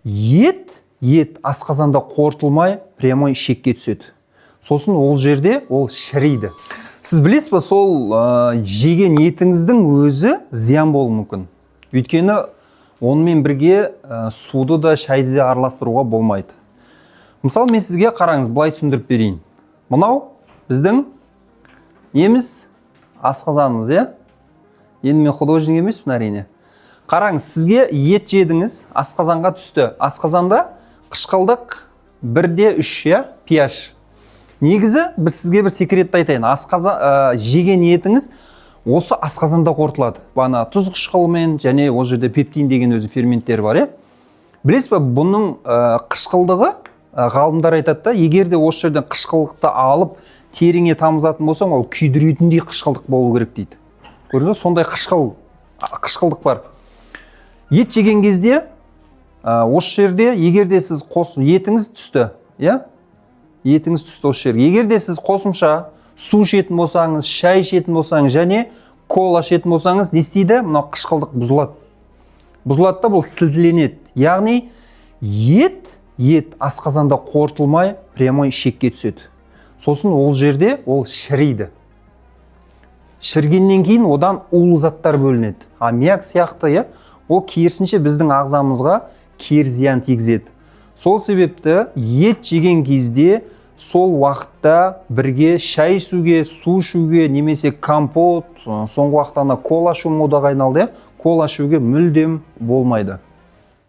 ет асқазанда қорытылмай прямой ішекке түседі. Сосын ол жерде ол шірейді. Сіз білесіз ба, сол жеген етіңіздің өзі зиян болуы мүмкін. Өйткені онымен бірге суды да шайды да араластыруға болмайды. Мысалы, мен сізге қараңыз, былай түсіндіріп берейін. Мынау біздің неміз асқазанымыз, иә? Енді мен художник емеспін әрине. Қараңыз, сізге ет жедіңіз, асқазанға түсті. Асқазанда қышқылдық 1/3, иә, pH. Негізі біз сізге бір секретті айтайын. Жеген етіңіз осы асқазанда қорытылады. Бана тұз қышқылымен және ол жерде пептин деген өзі ферменттер бар, иә? Білесіз ба, бұның қышқылдығы ғалымдар айтады да, егер де осы жерден қышқылдықты алып теріңе тамызатын болсаң, ол күйдіретіндей қышқылдық болу керек дейді. Көрдіңіз, сондай қышқылдық бар. Ет жеген кезде осы жерде, егер де сіз етіңіз түсті, иә? Етіңіз түсті осы жерге. Егер де сіз қосымша су ішетін болсаңыз, шай ішетін болсаңыз және кола ішетін болсаңыз, не істейді? Мына қышқылдық бұзылады. Бұзылады да бұл сілтіленеді. Яғни ет асқазанда қорытылмай прямой ішекке түседі. Сосын ол жерде ол шірейді. Шіргеннен кейін одан улы заттар бөлінеді. Аммиак сияқты, иә? Ол керісінше біздің ағзамызға кері зиян тигізеді. Сол себепті ет жеген кезде сол уақытта бірге шай ішуге, су ішуге, немесе компот, соңғы уақытта кола ішу модаға айналды, кола ішуге мүлдем болмайды.